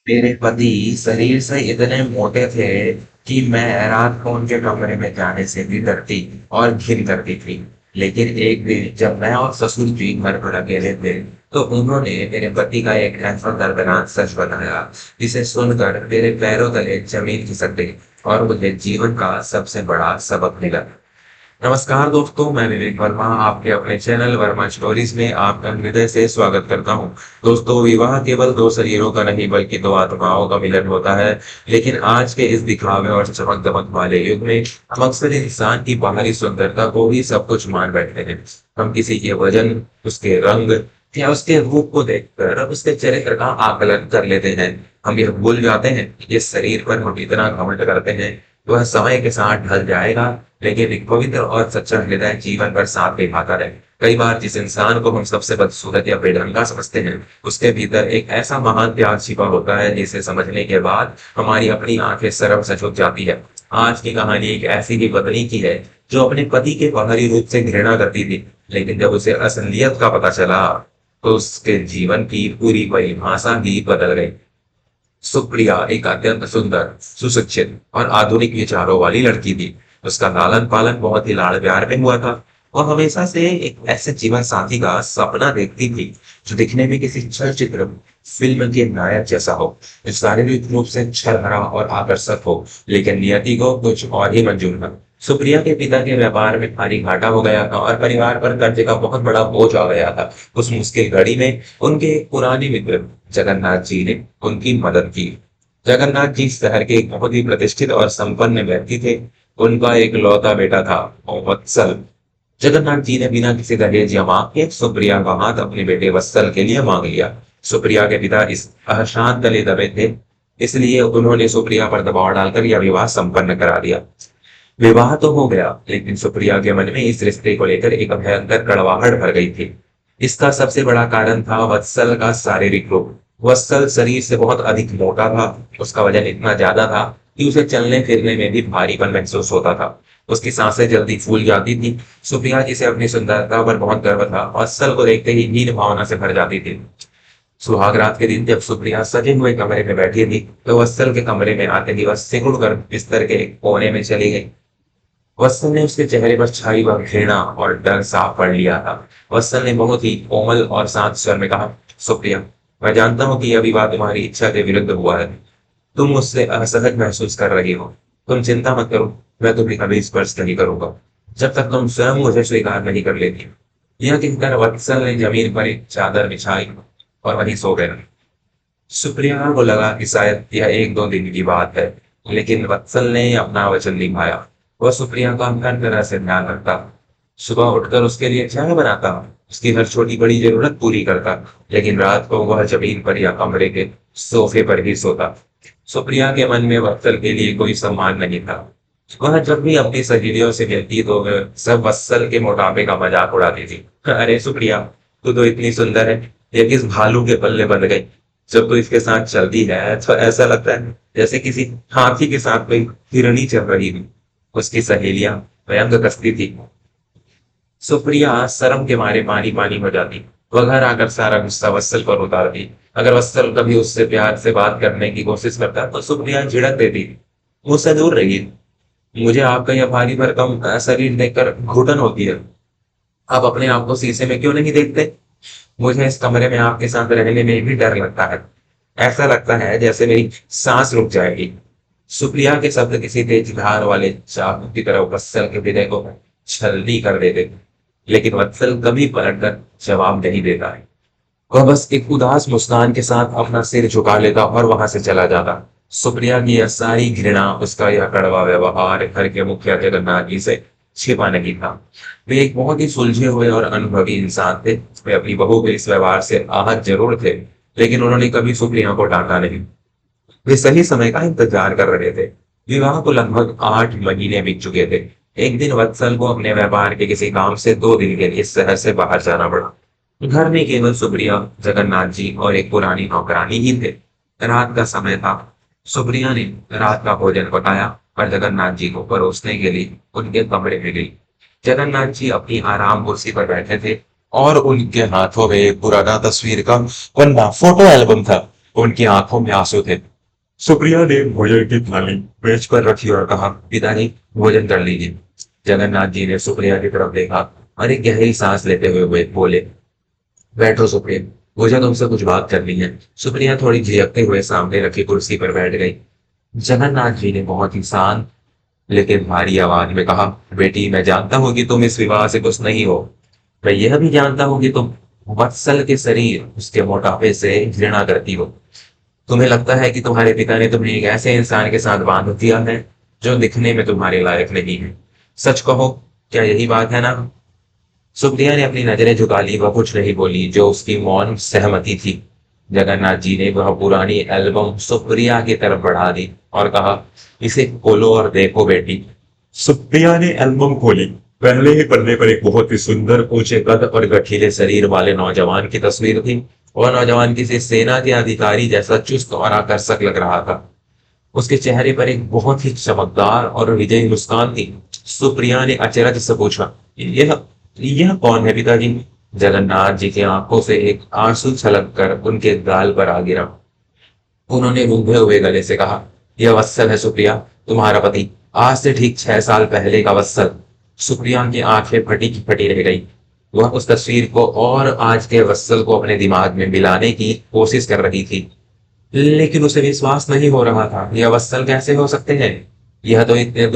मेरे पति शरीर से इतने मोटे थे कि मैं रात को उनके कमरे में जाने से भी डरती और घिन करती थी। लेकिन एक दिन जब मैं और ससुर जी घर पर अकेले थे, तो उन्होंने मेरे पति का एक ऐसा दर्दनाक सच बताया, जिसे सुनकर मेरे पैरों तले जमीन खिसक गई और मुझे जीवन का सबसे बड़ा सबक मिला। नमस्कार दोस्तों, मैं विवेक वर्मा आपके अपने चैनल वर्मा स्टोरीज में आपका हृदय से स्वागत करता हूं। दोस्तों, विवाह केवल दो शरीरों का नहीं बल्कि दो आत्माओं का मिलन होता है। लेकिन आज के इस दिखावे और चमक दमक वाले युग में हम अक्सर इंसान की बाहरी सुंदरता को ही सब कुछ मान बैठते हैं। हम किसी के वजन, उसके रंग या उसके रूप को देखकर उसके चरित्र का आकलन कर लेते हैं। हम यह भूल जाते हैं कि जिस शरीर पर हम इतना घमंड करते हैं वह समय के साथ ढल जाएगा, लेकिन एक पवित्र और सच्चा हृदय जीवन भर साथ निभाता रहे। कई बार जिस इंसान को हम सबसे बदसूरत या बेढंगा समझते हैं, उसके भीतर एक ऐसा महान प्यार छिपा होता है जिसे समझने के बाद हमारी अपनी आंखें शर्म से झुक जाती है। आज की कहानी एक ऐसी ही पत्नी की है जो अपने पति के बाहरी रूप से घृणा करती थी, लेकिन जब उसे असलियत का पता चला तो उसके जीवन की पूरी परिभाषा ही बदल गई। सुप्रिया एक अत्यंत सुंदर, सुशिक्षित और आधुनिक विचारों वाली लड़की थी। उसका लालन पालन बहुत ही लाड़ प्यार में हुआ था और हमेशा से एक ऐसे जीवन साथी का सपना देखती थी जो दिखने में किसी चलचित्र फिल्म के नायक जैसा हो, जो शारीरिक रूप से छल भरा और आकर्षक हो, लेकिन नियति को कुछ और ही मंजूर था। सुप्रिया के पिता के व्यापार में भारी घाटा हो गया था और परिवार पर कर्जे का बहुत बड़ा बोझ आ गया था। उस मुश्किल घड़ी में उनके एक पुराने मित्र जगन्नाथ जी ने उनकी मदद की। जगन्नाथ जी शहर के एक बहुत ही प्रतिष्ठित और संपन्न व्यक्ति थे। उनका एक लौता बेटा था, वत्सल। जगन्नाथ जी ने बिना किसी दहेज या मांग के सुप्रिया का हाथ अपने बेटे वत्सल के लिए मांग लिया। सुप्रिया के पिता इस अशांत तले दबे थे, इसलिए उन्होंने सुप्रिया पर दबाव डालकर यह विवाह संपन्न करा दिया। विवाह तो हो गया, लेकिन सुप्रिया के मन में इस रिश्ते को लेकर एक भयंकर कड़वाहट भर गई थी। इसका सबसे बड़ा कारण था वत्सल का शारीरिक रूप। वत्सल शरीर से बहुत अधिक मोटा था। उसका वजन इतना ज्यादा था कि उसे चलने फिरने में भी भारीपन महसूस होता था। उसकी सांसें जल्दी फूल जाती थी। सुप्रिया जिसे अपनी सुंदरता पर बहुत गर्व था, वत्सल को देखते ही हीन भावना से भर जाती थी। सुहाग रात के दिन जब सुप्रिया सजे हुए कमरे में बैठी थी, तो वत्सल के कमरे में आते ही वह सिकुड़ कर बिस्तर के एक कोने में चली गई। वत्सल ने उसके चेहरे पर छाई हुई घृणा और डर साफ पढ़ लिया था। वत्सल ने बहुत ही कोमल और शांत स्वर में कहा, सुप्रिया, मैं जानता हूँ कि यह विवाह तुम्हारी इच्छा के विरुद्ध हुआ है। तुम मुझसे असहज महसूस कर रही हो। तुम चिंता मत करो, मैं तुम्हें कभी स्पर्श नहीं करूंगा जब तक तुम स्वयं मुझे स्वीकार नहीं कर लेती। यह कहकर वत्सल ने जमीन पर एक चादर बिछाई और वहीं सो गया। सुप्रिया को लगा कि शायद यह एक दो दिन की बात है, लेकिन वत्सल ने अपना वचन निभाया। वह सुप्रिया का हर तरह से ध्यान रखता। सुबह उठकर उसके लिए चाय बनाता, उसकी हर छोटी बड़ी जरूरत पूरी करता, लेकिन रात को वह जमीन पर या कमरे के सोफे पर ही सोता। सुप्रिया के मन में वत्सल के लिए कोई सम्मान नहीं था। वह जब भी अपनी सहेलियों से मिलती तो वह सब वत्सल के मोटापे का मजाक उड़ाती थी। अरे सुप्रिया, तू तो इतनी सुंदर है, ये किस भालू के पल्ले बंध गई। जब तू इसके साथ चलती है तो ऐसा लगता है जैसे किसी हाथी के साथ कोई हिरणी चल रही हो। उसकी सहेलियां व्यंग कसती थी। सुप्रिया शर्म के मारे पानी पानी हो जाती। वह घर आकर सारा गुस्सा वत्सल पर उतारती। अगर वत्सल कभी उससे प्यार से बात करने की कोशिश करता तो सुप्रिया झिड़क देती, मुझसे दूर रहिए, मुझे आपका यह भारी भरकम शरीर देखकर घुटन होती है। आप अपने आप को शीशे में क्यों नहीं देखते? मुझे इस कमरे में आपके साथ रहने में भी डर लगता है। ऐसा लगता है जैसे मेरी सांस रुक जाएगी। सुप्रिया के शब्द किसी तेज धार वाले चाकू की तरह वत्सल के हृदय को छलनी कर देते, लेकिन वत्सल कभी पलटकर जवाब नहीं देता है। वह बस एक उदास मुस्कान के साथ अपना सिर झुका लेता और वहां से चला जाता। सुप्रिया की यह सारी घृणा, उसका यह कड़वा व्यवहार घर के मुखिया जगन्नाथ जी से छिपा नहीं था। वे एक बहुत ही सुलझे हुए और अनुभवी इंसान थे। वे अपनी बहू के इस व्यवहार से आहत जरूर थे, लेकिन उन्होंने कभी सुप्रिया को डांटा नहीं। वे सही समय का इंतजार कर रहे थे। विवाह को लगभग 8 महीने बीत चुके थे। एक दिन वत्सल को अपने व्यापार के किसी काम से 2 दिन के लिए शहर से बाहर जाना पड़ा। घर में केवल सुप्रिया, जगन्नाथ जी और एक पुरानी नौकरानी ही थे। रात का समय था। सुप्रिया ने रात का भोजन पकाया और जगन्नाथ जी को परोसने के लिए उनके कमरे में गई। जगन्नाथ जी अपनी आराम कुर्सी पर बैठे थे और उनके हाथों में एक पुराना तस्वीर का पन्ना, फोटो एल्बम था। उनकी आंखों में आंसू थे। सुप्रिया ने भोजन की थाली मेज पर रखी और कहा, पिताजी भोजन कर लीजिए। जगन्नाथ जी ने सुप्रिया की तरफ देखा और एक गहरी सांस लेते हुए बोले, बैठो सुप्रिया, मुझे तुमसे कुछ बात करनी है। सुप्रिया थोड़ी झिझकते हुए सामने रखी कुर्सी पर बैठ गई। जगन्नाथ जी ने बहुत ही शांत लेकिन भारी आवाज में कहा, बेटी मैं जानता हूं कि तुम इस विवाह से खुश नहीं हो। मैं यह भी जानता हूं कि तुम वत्सल के शरीर उसके मोटापे से घृणा करती हो। तुम्हें लगता है कि तुम्हारे पिता ने तुम्हें एक ऐसे इंसान के साथ बांध दिया है जो दिखने में तुम्हारे लायक नहीं है। सच कहो, क्या यही बात है ना? सुप्रिया ने अपनी नजरें झुका ली, वह कुछ नहीं बोली, जो उसकी मौन सहमति थी। जगन्नाथ जी ने वह पुरानी एल्बम सुप्रिया की तरफ बढ़ा दी और कहा, इसे खोलो और देखो बेटी। सुप्रिया ने एल्बम खोली। पहले ही पन्ने पर एक बहुत ही सुंदर ऊंचे कद और गठीले शरीर वाले नौजवान की तस्वीर थी। वह नौजवान किसी सेना के अधिकारी जैसा चुस्त और आकर्षक लग रहा था। उसके चेहरे पर एक बहुत ही चमकदार और विजयी मुस्कान थी। सुप्रिया ने अचरज से पूछा, यह कौन है पिताजी? जगन्नाथ जी की आंखों से एक आंसू छलक कर उनके गाल पर आ गिरा। उन्होंने रूंधे हुए गले से कहा, यह वत्सल है सुप्रिया, तुम्हारा पति, आज से ठीक 6 साल पहले का वत्सल। सुप्रिया की आंखें फटी की फटी रह गई। वह उस तस्वीर को और आज के वत्सल को अपने दिमाग में मिलाने की कोशिश कर रही थी, लेकिन उसे विश्वास नहीं हो रहा था। यह वत्सल कैसे हो सकते हैं? यह तो इतने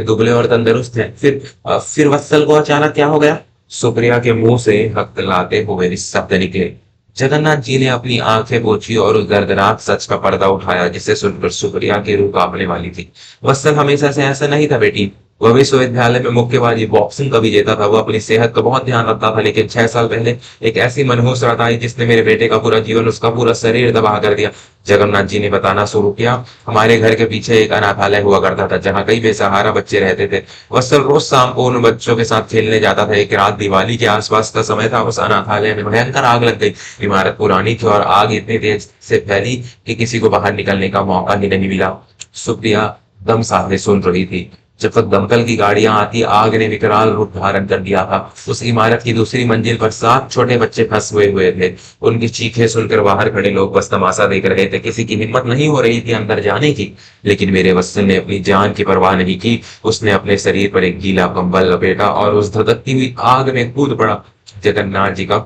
दुबले और तंदुरुस्त हैं। फिर वत्सल को अचानक क्या हो गया? सुप्रिया के मुंह से हकलाते हुए शब्द निकले। जगन्नाथ जी ने अपनी आंखें पोंछी और उस दर्दनाक सच का पर्दा उठाया जिसे सुनकर सुप्रिया की रूह कांपने वाली थी। वत्सल हमेशा से ऐसा नहीं था बेटी। वह विश्वविद्यालय में मुक्केबाजी, बॉक्सिंग का विजेता था। वह अपनी सेहत का बहुत ध्यान रखता था, लेकिन 6 साल पहले एक ऐसी मनहूस रात आई जिसने मेरे बेटे का पूरा जीवन, उसका पूरा शरीर तबाह कर दिया। जगन्नाथ जी ने बताना शुरू किया, हमारे घर के पीछे एक अनाथालय हुआ करता था जहाँ कई बेसहारा बच्चे रहते थे। वत्सल रोज शाम को उन बच्चों के साथ खेलने जाता था। एक रात दिवाली के आसपास का समय था। उस अनाथालय में भयंकर आग लग गई। इमारत पुरानी थी और आग इतनी तेज से फैली कि किसी को बाहर निकलने का मौका ही नहीं मिला। सुप्रिया दम साधे सुन रही थी। जब तक दमकल की गाड़ियां आती, आग ने विकराल रूप धारण कर दिया था। उस इमारत की दूसरी मंजिल पर 7 छोटे बच्चे फंस हुए थे। उनकी चीखें सुनकर बाहर खड़े लोग बस तमाशा देख रहे थे। किसी की हिम्मत नहीं हो रही थी अंदर जाने की, लेकिन मेरे वत्सल ने अपनी जान की परवाह नहीं की। उसने अपने शरीर पर एक गीला कंबल लपेटा और उस धधकती हुई आग में कूद पड़ा। जगन्नाथ जी का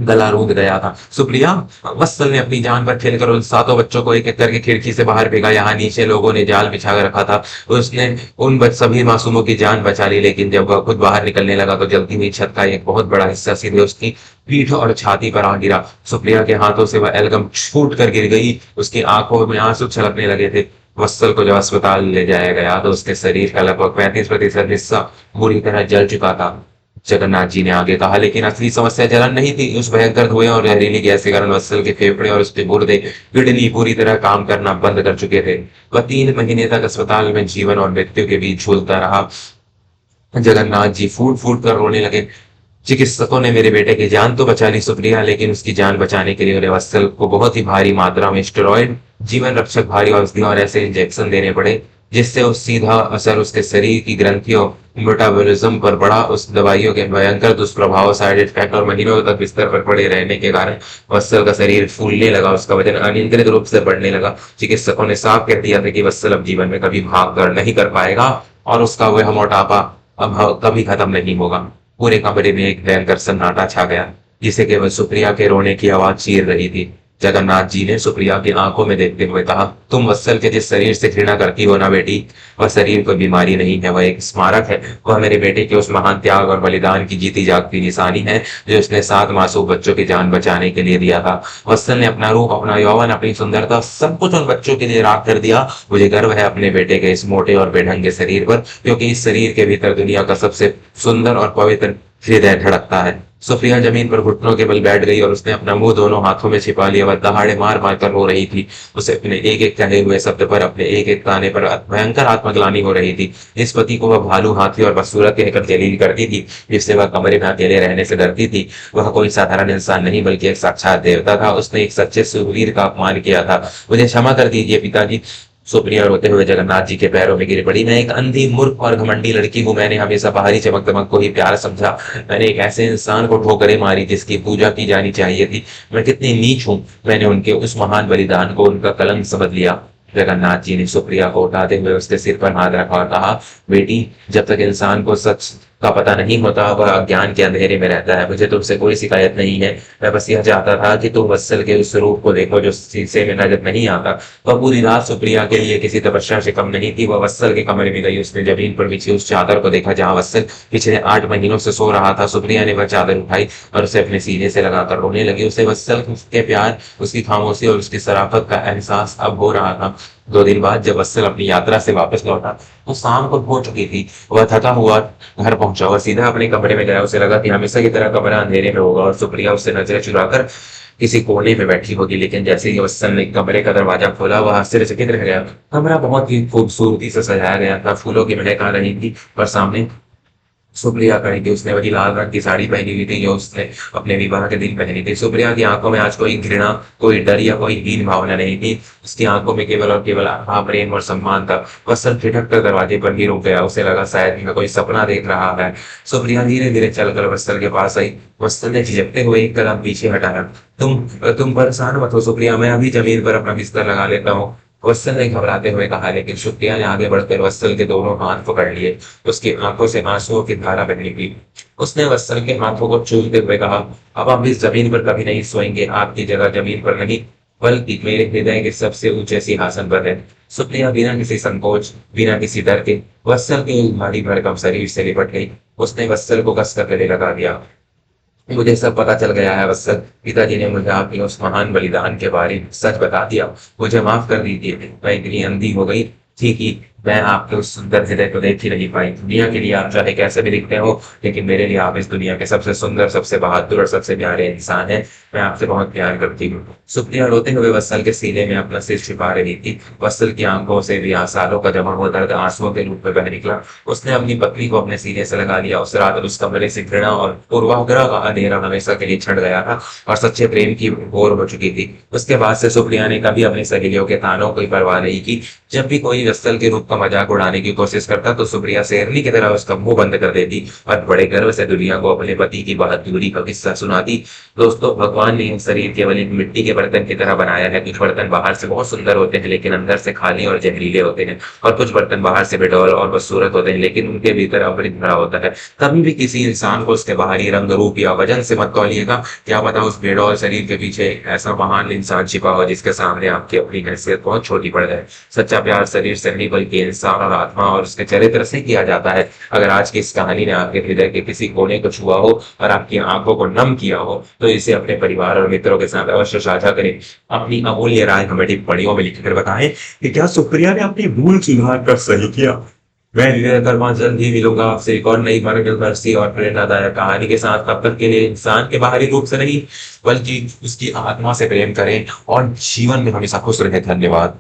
गला रूंध गया था। सुप्रिया, वत्सल ने अपनी जान पर खेलकर उन 7 बच्चों को एक एक करके खिड़की से बाहर फेंका। यहाँ नीचे लोगों ने जाल बिछा कर रखा था। उसने उन सभी मासूमों की जान बचा ली, लेकिन जब वह खुद बाहर निकलने लगा तो जलती हुई छत का एक बहुत बड़ा हिस्सा सीधे उसकी पीठ और छाती पर आ गिरा। सुप्रिया के हाथों से वह एल्गम छूट कर गिर गई। उसकी आंखों में आंसू छलकने लगे थे। वत्सल को जब अस्पताल ले जाया गया तो उसके शरीर का लगभग 35% हिस्सा बुरी तरह जल चुका था। जगन्नाथ जी ने आगे कहा, लेकिन असली समस्या जलन नहीं थी। उस भयंकर धुएं और जहरीली गैस के कारण वत्सल के फेफड़े और उसके गुर्दे, किडनी पूरी तरह काम करना बंद कर चुके थे। वह 3 महीने तक अस्पताल में जीवन और मृत्यु के बीच झूलता रहा। जगन्नाथ जी फूट फूट कर रोने लगे। चिकित्सकों ने मेरे बेटे की जान तो बचा ली सुप्रिया, लेकिन उसकी जान बचाने के लिए उन्हें वत्सल को बहुत ही भारी मात्रा में स्टेरॉइड, जीवन रक्षक भारी औषधि और ऐसे इंजेक्शन देने पड़े जिससे उस सीधा असर उसके शरीर की ग्रंथियों, मेटाबॉलिज्म पर पड़ा। उस दवाइयों के भयंकर दुष्प्रभाव, साइड इफेक्ट और महीनों तक बिस्तर पर पड़े रहने के कारण वत्सल का शरीर फूलने लगा। उसका वजन अनियंत्रित रूप से बढ़ने लगा। चिकित्सकों ने साफ कह दिया था कि वत्सल अब जीवन में कभी भाग कर नहीं कर पाएगा और उसका वह मोटापा अब कभी खत्म नहीं होगा। पूरे कमरे में एक भयंकर सन्नाटा छा गया, जिसे केवल सुप्रिया के रोने की आवाज चीर रही थी। जगन्नाथ जी ने सुप्रिया की आंखों में देखते हुए कहा, तुम वत्सल के जिस शरीर से घृणा करती हो ना बेटी, वह शरीर कोई बीमारी नहीं है, वह एक स्मारक है। वह मेरे बेटे के उस महान त्याग और बलिदान की जीती जागती निशानी है जो उसने 7 मासूम बच्चों की जान बचाने के लिए दिया था। वत्सल ने अपना रूप, अपना यौवन, अपनी सुंदरता, सब कुछ उन बच्चों के लिए राख कर दिया। मुझे गर्व है अपने बेटे के इस मोटे और बेढंगे शरीर पर, क्योंकि इस शरीर के भीतर दुनिया का सबसे सुंदर और पवित्र हृदय धड़कता है। सुप्रिया जमीन पर घुटनों के बल बैठ गई और उसने अपना मुंह दोनों हाथों में छिपा लिया। वह दहाड़े मार मार कर रो रही थी। उसे अपने एक एक कहे हुए शब्द पर, अपने एक एक ताने पर भयंकर आत्मग्लानि हो रही थी। इस पति को वह भालू, हाथी और बदसूरत कहकर जलील करती थी, जिससे वह कमरे में अकेले रहने से डरती थी। वह कोई साधारण इंसान नहीं बल्कि एक साक्षात देवता था। उसने एक सच्चे सुरवीर का अपमान किया था। मुझे क्षमा कर दीजिए पिताजी। सुप्रिया रोते हुए जगन्नाथ जी के पैरों में गिर पड़ी। मैं एक अंधी, मूर्ख और घमंडी लड़की हूँ। मैंने हमेशा बाहरी चमक दमक को ही प्यार समझा। मैंने एक ऐसे इंसान को ठोकरें मारी जिसकी पूजा की जानी चाहिए थी। मैं कितनी नीच हूँ। मैंने उनके उस महान बलिदान को उनका कलंक समझ लिया। जगन्नाथ जी ने सुप्रिया को उठाते हुए उसके सिर पर हाथ रखा और कहा, बेटी, जब तक इंसान को सच का पता नहीं होता वह अज्ञान के अंधेरे में रहता है। मुझे तुमसे कोई शिकायत नहीं है। मैं बस यह चाहता था कि तुम वत्सल के उस रूप को देखो जो शीशे में नजर नहीं आता। वह पूरी रात सुप्रिया के लिए किसी तपस्या से कम नहीं थी। वह वत्सल के कमरे में गई। उसने जमीन पर बिछी उस चादर को देखा जहां वत्सल पिछले 8 महीनों से सो रहा था। सुप्रिया ने वह चादर उठाई और उसे अपने सीने से लगाकर रोने लगी। उसे वत्सल के प्यार, उसकी खामोशी और उसकी शराफत का एहसास अब हो रहा था। 2 दिन बाद जब वत्सल अपनी यात्रा से वापस लौटा तो शाम को हो चुकी थी। वह थका हुआ घर पहुंचा और सीधा अपने कमरे में गया। उसे लगा कि हमेशा की तरह कमरा अंधेरे में होगा और सुप्रिया उससे नजरें चुराकर किसी कोने में बैठी होगी। लेकिन जैसे ही वत्सल ने कमरे का दरवाजा खोला वह आश्चर्यचकित रह गया। कमरा बहुत ही खूबसूरती से सजाया गया था। फूलों की महक आ रही थी और सामने सुप्रिया खड़ी थी। उसने वही लाल रंग की साड़ी पहनी हुई थी जो उसने अपने विवाह के दिन पहनी थी। सुप्रिया की आंखों में आज कोई घृणा, कोई डर या कोई हीन भावना नहीं थी। उसकी आंखों में केवल और केवल प्रेम और सम्मान था। वह सर ठिठक कर दरवाजे पर ही रुक गया। उसे लगा शायद मैं कोई सपना देख रहा है। सुप्रिया धीरे धीरे चलकर वत्सल के पास आई। वत्सल ने झिझकते हुए एक कदम पीछे हटाया। तुम परेशान मत हो सुप्रिया, मैं अभी जमीन पर अपना बिस्तर लगा लेता हूँ, वत्सल ने घबराते हुए कहा। लेकिन सुप्रिया ने आगे बढ़कर वत्सल के दोनों हाथ पकड़ लिए। उसकी आंखों से आंसुओं की धारा बहने लगी। उसने वत्सल के हाथों को चूमते हुए कहा, अब हम इस जमीन पर कभी नहीं सोएंगे। आपकी जगह जमीन पर नहीं बल्कि मेरे हृदय के सबसे ऊंचे सिंहासन पर है। सुप्रिया बिना किसी संकोच, बिना किसी डर के वत्सल के उस भारी भरकम शरीर से लिपट गई। उसने वत्सल को कसकर गले लगा दिया। मुझे सब पता चल गया है वत्सल। पिताजी ने मुझे आपके उस महान बलिदान के बारे में सच बता दिया। मुझे माफ कर दीजिए, मैं इतनी अंधी हो गई थी कि मैं आपके उस सुंदर हृदय को देख ही नहीं पाई। दुनिया के लिए आप चाहे कैसे भी दिखते हो, लेकिन मेरे लिए आप इस दुनिया के सबसे सुंदर, सबसे बहादुर और सबसे प्यारे इंसान हैं। मैं आपसे बहुत प्यार करती हूँ। सुप्रिया रोते हुए वत्सल के सीने में अपना सिर छिपा रही थी। वत्सल की आंखों से भी सालों का जमा हुआ दर्द आंसुओं के रूप में बह निकला। उसने अपनी पत्नी को अपने सीने से लगा लिया। उस रात उस कमरे से घृणा और पूर्वाग्रह का अंधेरा हमेशा के लिए छंट गया था और सच्चे प्रेम की भोर हो चुकी थी। उसके बाद से सुप्रिया ने कभी अपनी सहेलियों के तानों की परवाह नहीं की। जब भी कोई वत्सल के रूप का मजाक उड़ाने की कोशिश करता तो सुप्रिया शेरनी की तरह उसका मुंह बंद कर देती और बड़े गर्व से दुनिया को अपने पति की बहादुरी का किस्सा सुनाती। दोस्तों, भगवान ने शरीर केवल एक मिट्टी के बर्तन की तरह बनाया है। कुछ बर्तन बाहर से बहुत सुंदर होते हैं लेकिन अंदर से खाली और जहरीले होते हैं, और कुछ बर्तन बाहर से बेडौल और बदसूरत होते हैं लेकिन उनके भीतर अमृत भरा होता है। कभी भी किसी इंसान को उसके बाहरी रंग, रूप या वजन से मत तौलिएगा। क्या पता उस बेडौल शरीर के पीछे एक ऐसा महान इंसान छिपा हो जिसके सामने आपकी अपनी हैसियत बहुत छोटी पड़ जाए। सच्चा प्यार शरीर से नहीं बल्कि इंसान और आत्मा और उसके चरित्र से किया जाता है। अगर आज की इस कहानी ने आपके हृदय के किसी कोने को छुआ हो और आपकी आंखों को नम किया हो तो इसे अपने परिवार और मित्रों के साथ अवश्य साझा करें। अपनी अमूल्य राय हमें टिप्पणियों में लिखकर बताएं कि क्या सुप्रिया ने अपनी भूल सुधार कर सही किया। मैं विजय कर्मा जल्द ही मिलूंगा आपसे एक और नई मार्गदर्शी और प्रेरणादायक कहानी के साथ। तब तक के लिए इंसान के बाहरी रूप से नहीं बल्कि उसकी आत्मा से प्रेम करें और जीवन में हमेशा खुश रहे। धन्यवाद।